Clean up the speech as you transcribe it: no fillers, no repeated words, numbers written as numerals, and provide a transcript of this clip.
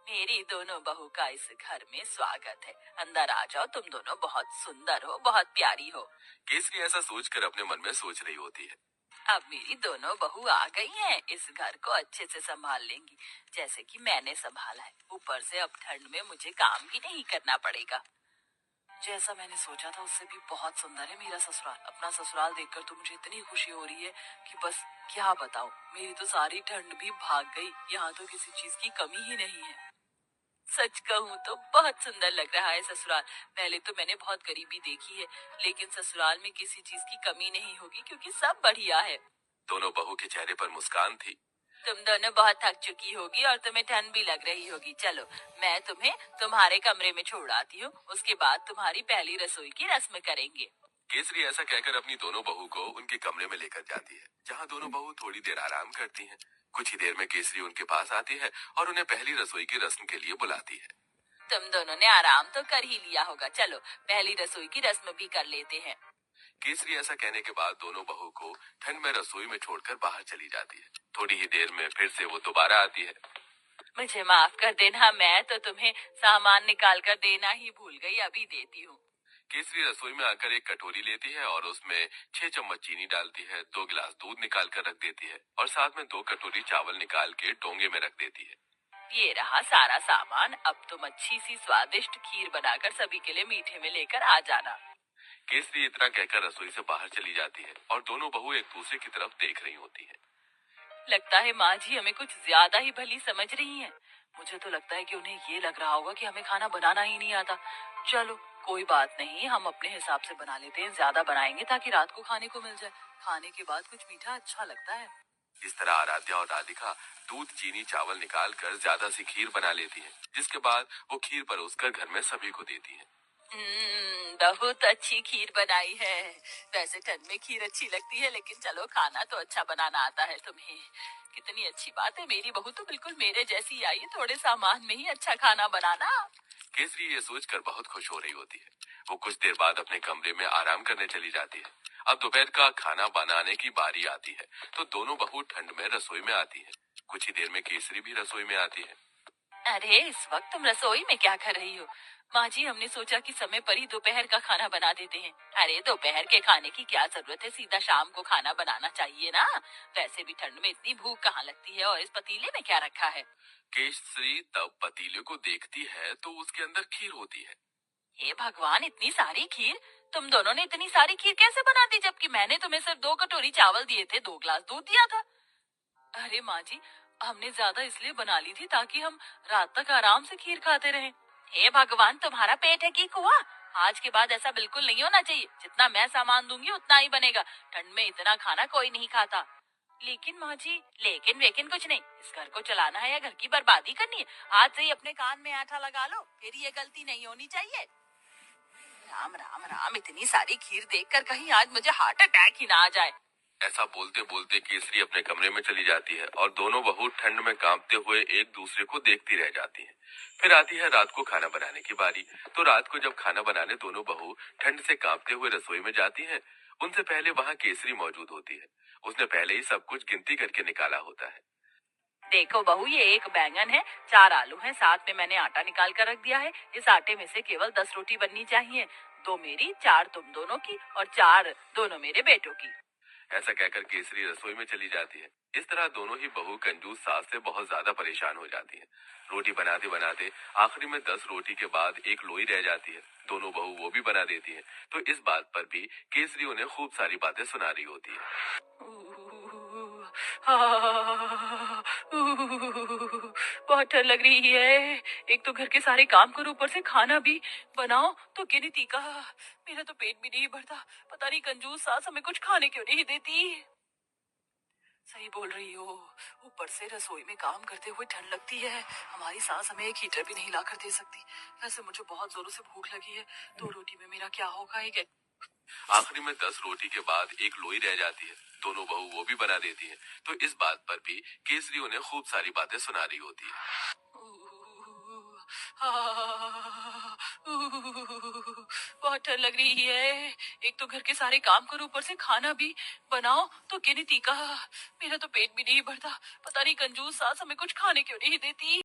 मेरी दोनों बहू का इस घर में स्वागत है। अंदर आ जाओ, तुम दोनों बहुत सुंदर हो, बहुत प्यारी हो। केसरी ऐसा सोचकर अपने मन में सोच रही होती है। अब मेरी दोनों बहू आ गई हैं, इस घर को अच्छे से संभाल लेंगी, जैसे कि मैंने संभाला है। ऊपर से अब ठंड में मुझे काम भी नहीं करना पड़ेगा। जैसा मैंने सोचा था उससे भी बहुत सुंदर है मेरा ससुराल। अपना ससुराल देखकर तो मुझे इतनी खुशी हो रही है कि बस क्या बताऊं। मेरी तो सारी ठंड भी भाग गई। यहाँ तो किसी चीज की कमी ही नहीं है। सच कहूँ तो बहुत सुंदर लग रहा है ससुराल। पहले तो मैंने बहुत गरीबी देखी है, लेकिन ससुराल में किसी चीज की कमी नहीं होगी क्योंकि सब बढ़िया है। दोनों बहू के चेहरे पर मुस्कान थी। तुम दोनों बहुत थक चुकी होगी और तुम्हें ठंड भी लग रही होगी। चलो, मैं तुम्हें तुम्हारे कमरे में छोड़ आती हूँ। उसके बाद तुम्हारी पहली रसोई की रस्म करेंगे। केसरी ऐसा कहकर अपनी दोनों बहू को उनके कमरे में लेकर जाती है, जहाँ दोनों बहू थोड़ी देर आराम करती हैं। कुछ ही देर में केसरी उनके पास आती है और उन्हें पहली रसोई की रस्म के लिए बुलाती है। तुम दोनों ने आराम तो कर ही लिया होगा, चलो पहली रसोई की रस्म भी कर लेते हैं। केसरी ऐसा कहने के बाद दोनों बहू को ठंड में रसोई में छोड़कर बाहर चली जाती है। थोड़ी ही देर में फिर से वो दोबारा आती है। मुझे माफ कर देना, मैं तो तुम्हें सामान निकाल कर देना ही भूल गई। अभी देती हूँ। केसरी रसोई में आकर एक कटोरी लेती है और उसमें 6 चम्मच चीनी डालती है, 2 गिलास दूध निकाल कर रख देती है और साथ में 2 कटोरी चावल निकाल के डोंगे में रख देती है। ये रहा सारा सामान। अब तुम अच्छी सी स्वादिष्ट खीर बनाकर सभी के लिए मीठे में लेकर आ जाना। केसरी इतना कहकर रसोई से बाहर चली जाती है और दोनों बहू एक दूसरे की तरफ देख रही होती है। लगता है माँ जी हमें कुछ ज्यादा ही भली समझ रही हैं। मुझे तो लगता है कि उन्हें ये लग रहा होगा कि हमें खाना बनाना ही नहीं आता। चलो कोई बात नहीं, हम अपने हिसाब से बना लेते हैं। ज्यादा बनाएंगे ताकि रात को खाने को मिल जाए। खाने के बाद कुछ मीठा अच्छा लगता है। इस तरह आराध्या और राधिका दूध चीनी चावल निकाल कर ज्यादा सी खीर बना लेती हैं, जिसके बाद वो खीर परोसकर घर में सभी को देती हैं। बहुत अच्छी खीर बनाई है। वैसे ठंड में खीर अच्छी लगती है, लेकिन चलो खाना तो अच्छा बनाना आता है तुम्हें। कितनी अच्छी बात है, मेरी बहू तो बिल्कुल मेरे जैसी आई है, थोड़े सामान में ही अच्छा खाना बनाना। केसरी ये सोचकर बहुत खुश हो रही होती है। वो कुछ देर बाद अपने कमरे में आराम करने चली जाती है। अब दोपहर का खाना बनाने की बारी आती है, तो दोनों बहू ठंड में रसोई में आती है। कुछ ही देर में केसरी भी रसोई में आती है। अरे इस वक्त तुम रसोई में क्या कर रही हो? माँ जी हमने सोचा कि समय पर ही दोपहर का खाना बना देते हैं। अरे दोपहर के खाने की क्या जरूरत है, सीधा शाम को खाना बनाना चाहिए ना। वैसे भी ठंड में इतनी भूख कहाँ लगती है। और इस पतीले में क्या रखा है? केसरी तब पतीले को देखती है तो उसके अंदर खीर होती है। हे भगवान, इतनी सारी खीर! तुम दोनों ने इतनी सारी खीर कैसे बना दी, जबकि मैंने तुम्हें सिर्फ 2 कटोरी चावल दिए थे, 2 गिलास दूध दिया था। अरे माँ जी, हमने ज्यादा इसलिए बना ली थी ताकि हम रात तक आराम से खीर खाते रहें। हे भगवान, तुम्हारा पेट है कि कुआं? आज के बाद ऐसा बिल्कुल नहीं होना चाहिए। जितना मैं सामान दूंगी उतना ही बनेगा। ठंड में इतना खाना कोई नहीं खाता। लेकिन माँ जी, लेकिन वेकिन कुछ नहीं। इस घर को चलाना है या घर की बर्बादी करनी है? आज से ही अपने कान में आटा लगा लो, फिर ये गलती नहीं होनी चाहिए। राम राम राम, इतनी सारी खीर देखकर कहीं आज मुझे हार्ट अटैक ही ना आ जाए। ऐसा बोलते बोलते केसरी अपने कमरे में चली जाती है और दोनों बहू ठंड में कांपते हुए एक दूसरे को देखती रह जाती हैं। फिर आती है रात को खाना बनाने की बारी। तो रात को जब खाना बनाने दोनों बहू ठंड से कांपते हुए रसोई में जाती हैं, उनसे पहले वहाँ केसरी मौजूद होती है। उसने पहले ही सब कुछ गिनती करके निकाला होता है। देखो बहू, ये 1 बैंगन है, 4 आलू हैं, साथ में मैंने आटा निकाल कर रख दिया है। इस आटे में से केवल 10 रोटी बननी चाहिए। 2 मेरी, 4 तुम दोनों की और 4 दोनों मेरे बेटों की। ऐसा कहकर केसरी रसोई में चली जाती है। इस तरह दोनों ही बहू कंजूस सास से बहुत ज्यादा परेशान हो जाती हैं। रोटी बनाते बनाते आखिरी में 10 रोटी के बाद एक लोई रह जाती है। दोनों बहू वो भी बना देती हैं। तो इस बात पर भी केसरी उन्हें खूब सारी बातें सुना रही होती है। बहुत ठंड लग रही है। एक तो घर के सारे काम करो, ऊपर से खाना भी बनाओ तो गिनती का। मेरा तो पेट भी नहीं भरता। पता नहीं कंजूस सास हमें कुछ खाने क्यों नहीं देती। सही बोल रही हो। ऊपर से रसोई में काम करते हुए ठंड लगती है। हमारी सास हमें एक हीटर भी नहीं लाकर दे सकती। वैसे मुझे बहुत जोरों से भूख लगी है। 2 रोटी में मेरा क्या होगा? एक आखिरी में 10 रोटी के बाद एक लोई रह जाती है। दोनों बहू वो भी बना देती हैं। तो इस बात पर भी केसरी उन्हें खूब सारी बातें सुना रही होती है। बहुत ठंड लग रही है। एक तो घर के सारे काम करो, ऊपर से खाना भी बनाओ तो गिनती का। मेरा तो पेट भी नहीं भरता। पता नहीं कंजूस सास हमें कुछ खाने क्यों नहीं देती।